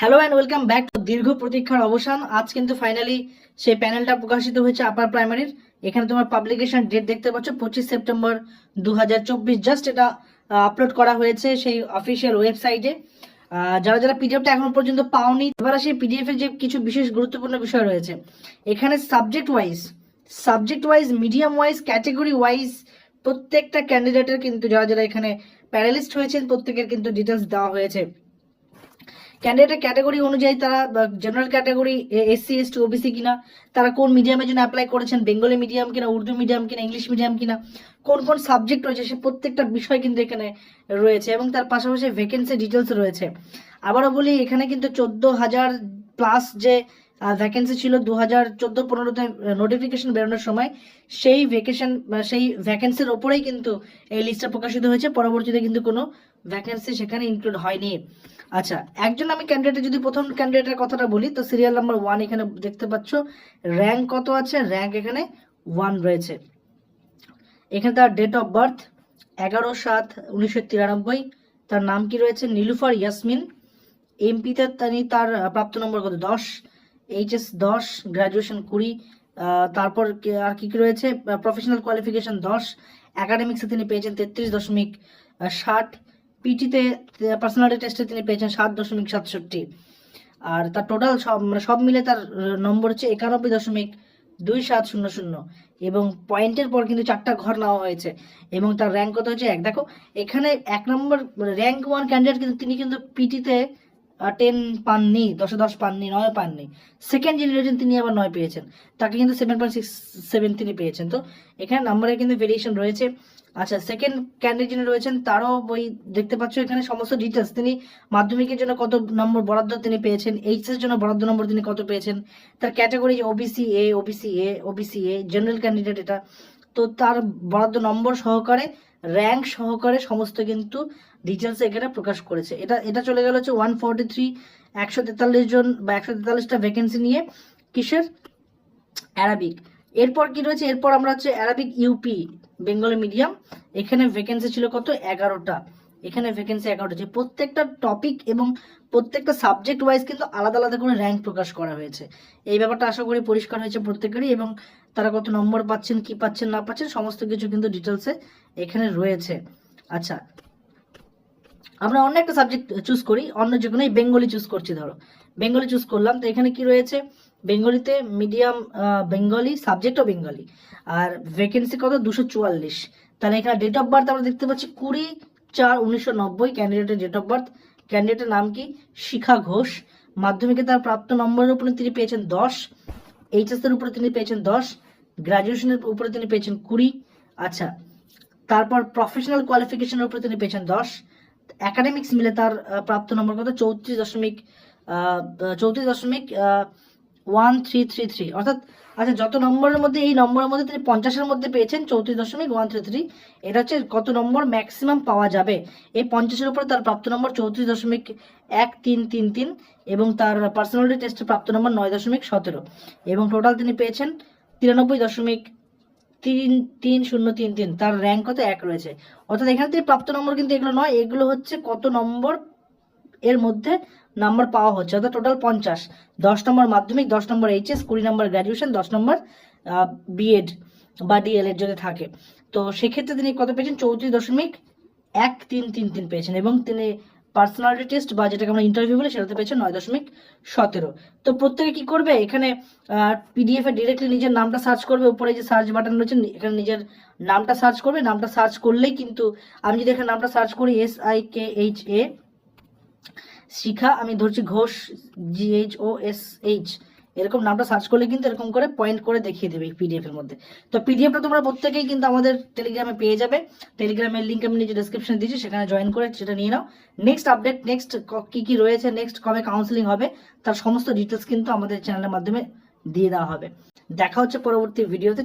Hello and welcome back to দীর্ঘ প্রতীক্ষার অবসান। আজ কিন্তু ফাইনালি সেই প্যানেলটা প্রকাশিত হয়েছে আপার প্রাইমারির। এখানে তোমার পাবলিকেশন ডেট দেখতে পাচ্ছ 25 সেপ্টেম্বর 2024। জাস্ট এটা আপলোড করা হয়েছে সেই অফিসিয়াল ওয়েবসাইটে। যারা যারা পিডিএফটা এখনো পর্যন্ত পাওনি, এবার আসি পিডিএফ এর যে কিছু বিশেষ গুরুত্বপূর্ণ বিষয় রয়েছে এখানে। Subject wise medium wise category wise প্রত্যেকটা ক্যান্ডিডেটের কিন্তু যারা যারা এখানে প্যানেলিস্ট হয়েছেন প্রত্যেকের কিন্তু ডিটেলস দেওয়া হয়েছে। ক্যান্ডিডেটের ক্যাটাগরি অনুযায়ী তারা general category, SC ST OBC কিনা, তারা কোন মিডিয়ামের জন্য অ্যাপ্লাই করেছেন, বেঙ্গলি মিডিয়াম কিনা, উর্দু মিডিয়াম কিনা, ইংলিশ মিডিয়াম কিনা, কোন কোন সাবজেক্ট রয়েছে সে প্রত্যেকটা বিষয় কিন্তু এখানে রয়েছে এবং তার পাশাপাশি ভ্যাকেন্সি ডিটেলস রয়েছে। আবারও বলি, এখানে কিন্তু 14,000 প্লাস যে ভ্যাকেন্সি ছিল 2014-15-তে নোটিফিকেশন বেরোনোর সময়, সেই ভ্যাকেন্সির ওপরেই কিন্তু এই লিস্টটা প্রকাশিত হয়েছে। পরবর্তীতে কিন্তু কোনো ভ্যাকেন্সি সেখানে ইনক্লুড হয়নি। আচ্ছা, একজন আমি ক্যান্ডিডেটের যদি প্রথম ক্যান্ডিডেটের কথাটা বলি, তো সিরিয়াল নাম্বার 1 এখানে দেখতে পাচ্ছ। র্যাঙ্ক কত আছে? র্যাঙ্ক এখানে 1 রয়েছে। এখানে তার ডেট অফ বার্থ 11/7/1993। তার নাম কি রয়েছে? নীলুফার ইয়াসমিন। এমপিতে তার প্রাপ্ত নম্বর কত? 10। HS 10, graduation 20। তারপর আর কি কি রয়েছে? Professional qualification 10। একাডেমিক্সে তিনি পেয়েছেন 33.60। পিটিতে পার্সোনালিটি টেস্টে তিনি পেয়েছেন 7.67। আর তার টোটাল সব মিলে তার নম্বর হচ্ছে 91.2700 এবং পয়েন্টের পর কিন্তু 4টা ঘর নেওয়া হয়েছে এবং তার র্যাঙ্ক কত হচ্ছে 1। দেখো এখানে 1 নম্বর র্যাঙ্ক 1 ক্যান্ডিডেট কিন্তু তিনি কিন্তু পিটিতে 10 পাননি, 10-এ 10 পাননি, 9 পাননি। সেকেন্ড জেনারেশন তিনি আবার 9 পেয়েছেন, তাকে কিন্তু 7.67 তিনি পেয়েছেন। তো এখানে নাম্বারে কিন্তু ভেরিয়েশন রয়েছে। আচ্ছা, সেকেন্ড ক্যান্ডিডেট যিনি রয়েছেন তারও বই দেখতে পাচ্ছ এখানে সমস্ত ডিটেলস। তিনি মাধ্যমিকের জন্য কত নম্বর বরাদ্দ তিনি পেয়েছেন, এইচএস জন্য বরাদ্দ নম্বর তিনি কত পেয়েছেন, তার category OBC a general candidate এটা, তো তার বরাদ্দ নম্বর সহকারে র্যাঙ্ক সহকারে সমস্ত কিন্তু ডিটেলস এখানে প্রকাশ করেছে। এটা চলে গেল হচ্ছে 143 143 জন বা 143টা ভ্যাকেন্সি নিয়ে। কিসের? অ্যারাবিক। এরপর কি রয়েছে? এরপর আমরা হচ্ছে অ্যারাবিক ইউপি বেঙ্গলি মিডিয়াম। এখানে ভ্যাকেন্সি ছিল কত? 11টা। এখানে ভ্যাকেন্সি 11টা। যে প্রত্যেকটা টপিক এবং প্রত্যেকটা সাবজেক্ট ওয়াইজ কিন্তু আলাদা আলাদা করে র্যাঙ্ক প্রকাশ করা হয়েছে। এই ব্যাপারটা আশা করি পরিষ্কার হয়েছে প্রত্যেকেরই, এবং তারা কত নম্বর পাচ্ছেন, কি পাচ্ছেন না পাচ্ছেন সমস্ত কিছু কিন্তু ডিটেলসে এখানে রয়েছে। আচ্ছা, আমরা অন্য একটা সাবজেক্ট চুজ করি, অন্য যে কোনো বেঙ্গলি চুজ করছি। ধরো বেঙ্গলি চুজ করলাম, তো এখানে কি রয়েছে? বেঙ্গলিতে মিডিয়াম বেঙ্গলি, সাবজেক্টও বেঙ্গলি, আর ভ্যাকেন্সি কত? 244। তাহলে এখানে ডেট অফ বার্থ আমরা দেখতে পাচ্ছি 20/4/1990 ক্যান্ডিডেটের ডেট অফ বার্থ। ক্যান্ডিডেটের নাম কি? শিখা ঘোষ। মাধ্যমিকে তার প্রাপ্ত নম্বরের উপরে তিনি পেয়েছেন 10, এইচএস এর উপরে তিনি পেয়েছেন 10, গ্রাজুয়েশনের উপরে তিনি পেয়েছেন 20। আচ্ছা, তারপর প্রফেশনাল কোয়ালিফিকেশনের উপরে তিনি পেয়েছেন 10। একাডেমিক্স মিলে তার প্রাপ্ত নম্বর কত? 34.1333। অর্থাৎ আচ্ছা, যত নম্বরের মধ্যে এই নম্বরের মধ্যে তিনি 50-এর মধ্যে পেয়েছেন 34.133। এটা হচ্ছে কত নম্বর ম্যাক্সিমাম পাওয়া যাবে। এই 50-এর উপরে তার প্রাপ্ত নম্বর 34.1333 এবং তার পার্সোনালিটি টেস্টের প্রাপ্ত নম্বর 9.17 এবং টোটাল তিনি পেয়েছেন 93.3033। তার র্যাঙ্ক কত? 1 রয়েছে। অর্থাৎ এখানে থেকে প্রাপ্ত নম্বর কিন্তু এগুলো নয়, এগুলো হচ্ছে কত নম্বর এর মধ্যে নাম্বার পাওয়া হচ্ছে। অর্থাৎ টোটাল 50। 10 নম্বর মাধ্যমিক, 10 নম্বর এইচএস, 20 নম্বর গ্র্যাজুয়েশন, 10 নম্বর বিএড বা ডিএলএড যদি থাকে। তো সেক্ষেত্রে তিনি কত পেয়েছেন? 34.1333 পেয়েছেন এবং তিনি পার্সোনালিটি টেস্ট বা যেটাকে আমরা ইন্টারভিউ বলি সেটাতে পেয়েছেন 9.17। তো প্রত্যেকে কি করবে? এখানে পিডিএফ এ ডিরেক্টলি নিজের নামটা সার্চ করবে, উপরে যে সার্চ বাটন রয়েছে এখানে নিজের নামটা সার্চ করবে। নামটা সার্চ করলেই কিন্তু, আমি যদি এখানে নামটা সার্চ করি SIKHA শিখা, আমি ধরছি ঘোষ GHOSH, এরকম নামটা সার্চ করলে কিন্তু এরকম করে পয়েন্ট করে দেখিয়ে দেবে পিডিএফ এর মধ্যে। তো পিডিএফটা তোমরা প্রত্যেকেই কিন্তু আমাদের টেলিগ্রামে পেয়ে যাবে। টেলিগ্রামের লিঙ্ক আমি নিচে ডেসক্রিপশনে দিয়েছি, সেখানে জয়েন করে সেটা নিয়ে নাও। নেক্সট আপডেট, নেক্সট কি কি রয়েছে, নেক্সট কবে কাউন্সিলিং হবে, তার সমস্ত ডিটেলস কিন্তু আমাদের চ্যানেলের মাধ্যমে দিয়ে দেওয়া হবে। দেখা হচ্ছে পরবর্তী ভিডিওতে।